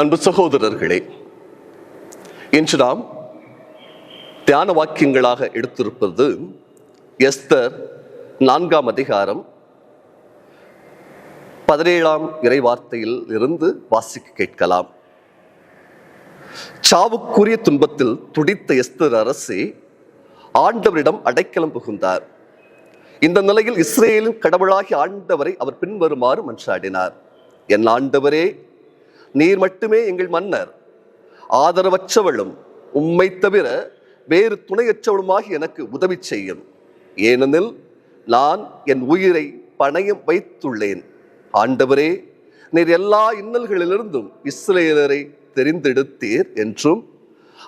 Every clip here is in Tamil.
அன்பு சகோதரர்களே, இன்று நாம் தியான வாக்கியங்களாக எடுத்திருப்பது எஸ்தர் 4ஆம் அதிகாரம் 17ஆம் இறைவார்த்தையில் இருந்து வாசிக்க கேட்கலாம். சாவுக்குரிய துன்பத்தில் துடித்த எஸ்தர் அரசே ஆண்டவரிடம் அடைக்கலம் புகுந்தார். இந்த நிலையில் இஸ்ரேலின் கடவுளாகி ஆண்டவரை அவர் பின்வருமாறு மன்றாடினார். என் ஆண்டவரே, நீர் மட்டுமே எங்கள் மன்னர். ஆதரவற்றவளும் உம்மை தவிர வேறு துணையற்றவளுமாகி எனக்கு உதவி செய்யும். ஏனெனில் நான் என் உயிரை பணயம் வைத்துள்ளேன். ஆண்டவரே, நீர் எல்லா இன்னல்களிலிருந்தும் இஸ்ரேலரை தெரிந்தெடுத்தீர் என்றும்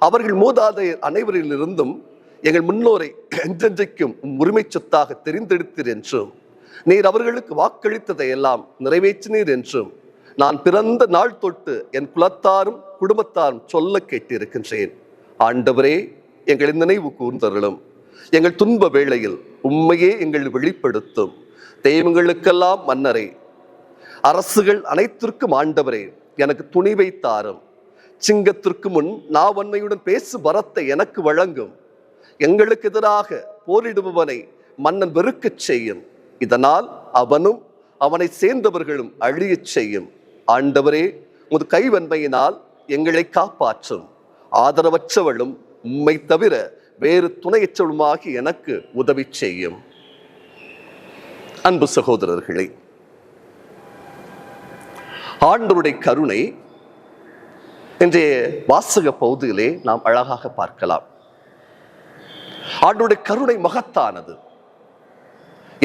அவர்கள் மூதாதையர் அனைவரிலிருந்தும் எங்கள் முன்னோரை என்றென்றைக்கும் உரிமை சொத்தாக தெரிந்தெடுத்தீர் என்றும் நீர் அவர்களுக்கு வாக்களித்ததை எல்லாம் நிறைவேற்றினீர் என்றும் நான் பிறந்த நாள் தொட்டு என் குலத்தாரும் குடும்பத்தாரும் சொல்ல கேட்டிருக்கின்றேன். ஆண்டவரே, எங்களை நினைவு கூர்ந்தருளும். எங்கள் துன்ப வேளையில் உண்மையே எங்கள் வெளிப்படுத்தும். தெய்வங்களுக்கெல்லாம் மன்னரே, அரசுகள் அனைத்திற்கும் ஆண்டவரே, எனக்கு துணிவை தாரும். சிங்கத்திற்கு முன் நாவன்மையுடன் பேசு வரத்தை எனக்கு வழங்கும். எங்களுக்கு எதிராக போரிடுபவனை மன்னன் வெறுக்கச் செய்யும். இதனால் அவனும் அவனை சேர்ந்தவர்களும் அழியச் செய்யும். ஆண்டவரே, உமது கைவன்மையினால் எங்களை காப்பாற்றும். ஆதரவற்றவளும் உம்மை தவிர வேறு துணையற்றவளுமாகி எனக்கு உதவி செய்யும். அன்பு சகோதரர்களே, ஆண்டவருடைய கருணை இன்றைய வாசக பகுதியிலே நாம் அழகாக பார்க்கலாம். ஆண்டவருடைய கருணை மகத்தானது.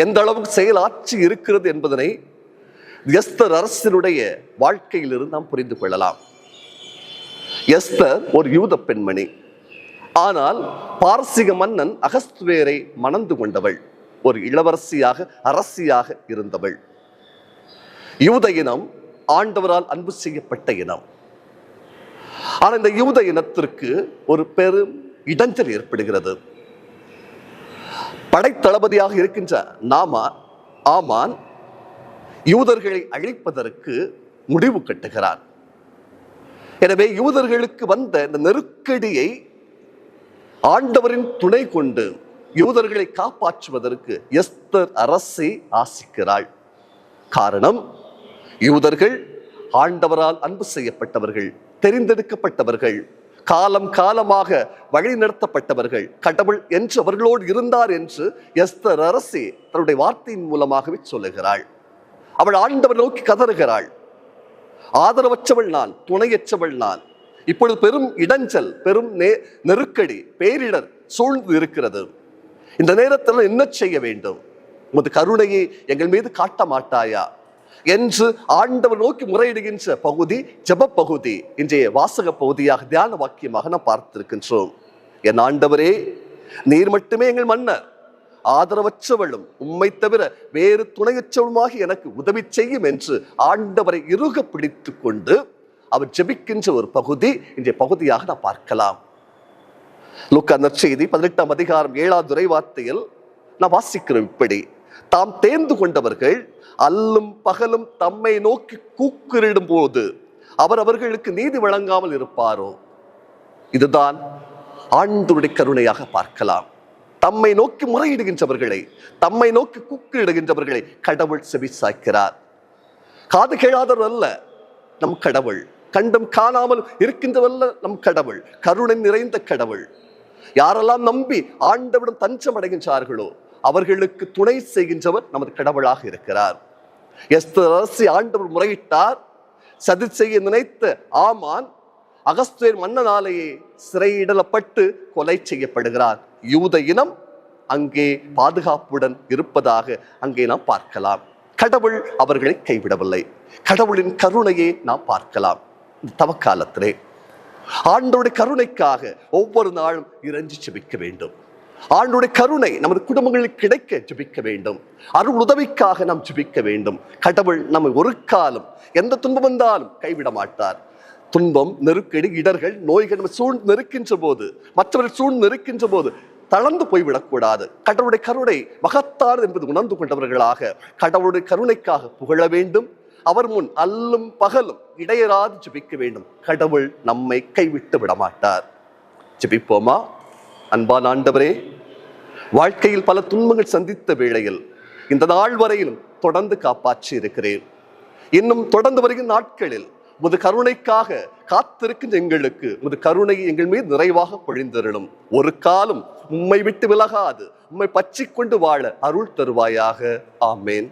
எந்த அளவுக்கு செயலாற்றி இருக்கிறது என்பதனை எஸ்தர் அரசனுடைய வாழ்க்கையிலிருந்து நாம் புரிந்து கொள்ளலாம். எஸ்தர் ஒரு யூத பெண்மணி. ஆனால் பாரசீக மன்னன் அகஸ்வேரை மணந்து கொண்டவள். ஒரு இளவரசியாக அரசியாக இருந்தவள். யூத இனம் ஆண்டவரால் அன்பு செய்யப்பட்ட இனம். ஆனால் இந்த யூத இனத்திற்கு ஒரு பெரும் இடைஞ்சல் ஏற்படுகிறது. படைத்தளபதியாக இருக்கின்ற ஆமான் யூதர்களை அழிப்பதற்கு முடிவு கட்டுகிறார். எனவே யூதர்களுக்கு வந்த இந்த நெருக்கடியை ஆண்டவரின் துணை கொண்டு யூதர்களை காப்பாற்றுவதற்கு எஸ்தர் அரசி ஆசிக்கிறாள். காரணம், யூதர்கள் ஆண்டவரால் அன்பு செய்யப்பட்டவர்கள், தெரிந்தெடுக்கப்பட்டவர்கள், காலம் காலமாக வழி நடத்தப்பட்டவர்கள், கடவுள் என்று அவர்களோடு இருந்தார் என்று எஸ்தர் அரசி தன்னுடைய வார்த்தையின் மூலமாகவே சொல்லுகிறாள். அவள் ஆண்டவர் நோக்கி கதறுகிறாள். ஆதரவற்றவள் நான், துணையற்றவள் நான். இப்பொழுது பெரும் இடைஞ்சல், பெரும் நெருக்கடி, பேரிடர் சூழ்ந்து இருக்கிறது. இந்த நேரத்தில் என்ன செய்ய வேண்டும்? உமது கருணையை எங்கள் மீது காட்ட மாட்டாயா என்று ஆண்டவர் நோக்கி முறையிடுகின்ற பகுதி ஜெப பகுதி இன்றைய வாசக பகுதியாக தியான வாக்கியமாக நாம் பார்த்திருக்கின்றோம். என் ஆண்டவரே, நீர் மட்டுமே எங்கள் மன்னர். ஆதரவற்றவளும் உம்மை தவிர வேறு துணையற்றவளுமாகி எனக்கு உதவி செய்யும் என்று ஆண்டவரை இறுக பிடித்து கொண்டு அவர் ஜெபிக்கின்ற ஒரு பகுதி இன்றைய பகுதியாக நாம் பார்க்கலாம். லூக்கா நற்செய்தி 18ஆம் அதிகாரம் 7வது இறைவார்த்தையில் நாம் வாசிக்கிறோம் இப்படி: தாம் தேர்ந்து கொண்டவர்கள் அல்லும் பகலும் தம்மை நோக்கி கூக்குரிடும் போது அவர் அவர்களுக்கு நீதி வழங்காமல் இருப்பாரோ? இதுதான் ஆண்டவருடைய கருணையாக பார்க்கலாம். தம்மை நோக்கி முறையிடுகின்றவர்களை, தம்மை நோக்கி கூக்குரிடுகின்றவர்களை கடவுள் செவி சாய்க்கிறார். காது கேளாதவர் அல்ல நம் கடவுள், கண்டும் காணாமல் இருக்கின்றவல்ல நம் கடவுள், கருணை நிறைந்த கடவுள். யாரெல்லாம் நம்பி ஆண்டவரிடம் தஞ்சம் அடைகின்றார்களோ அவர்களுக்கு துணை செய்கின்றவர் நமது கடவுளாக இருக்கிறார். எஸ்தர் அரசி ஆண்டவர் முறையிட்டார். சதி செய்ய நினைத்த ஆமான் அகஸ்வேர் மன்னனாலேயே சிறையிடப்பட்டு கொலை செய்யப்படுகிறார். யூத இனம் அங்கே பாதுகாப்புடன் இருப்பதாக அங்கே நாம் பார்க்கலாம். கடவுள் அவர்களை கைவிடவில்லை. கடவுளின் கருணையை நாம் பார்க்கலாம். தவக்காலத்திலே ஆண்டவருடைய கருணைக்காக ஒவ்வொரு நாளும் இறைஞ்சி ஜெபிக்க வேண்டும். ஆண்டவருடைய கருணை நமது குடும்பங்களில் கிடைக்க ஜெபிக்க வேண்டும். அருள் உதவிக்காக நாம் ஜெபிக்க வேண்டும். கடவுள் நம்மை ஒரு காலம் எந்த துன்பம் வந்தாலும் கைவிட மாட்டார். துன்பம், நெருக்கடி, இடர்கள், நோய்கள் நம்ம சூழ்ந்து நெருக்கின்ற போது, மற்றவர்கள் சூழ்ந்து நெருக்கின்ற போது தளர்ந்து போய்விடக்கூடாது. கடவுளுடைய கருணை மகத்தானது என்பது உணர்ந்து கொண்டவர்களாக கடவுளுடைய கருணைக்காக புகழ வேண்டும். அவர் முன் அல்லும் பகலும் இடையராது ஜெபிக்க வேண்டும். கடவுள் நம்மை கைவிட்டு விட மாட்டார். ஜெபிப்போமா? அன்பான ஆண்டவரே, வாழ்க்கையில் பல துன்பங்கள் சந்தித்த வேளையில் இந்த நாள் வரையிலும் தொடர்ந்து காப்பாற்றி இருக்கிறேன். இன்னும் தொடர்ந்து வருகிற நாட்களில் உமது கருணைக்காக காத்திருக்கின்ற எங்களுக்கு உமது கருணையை எங்கள் மீது நிறைவாக பொழிந்தருளும். ஒரு காலம் உம்மை விட்டு விலகாது உம்மை பற்றிக் கொண்டு வாழ அருள் தருவாயாக. ஆமேன்.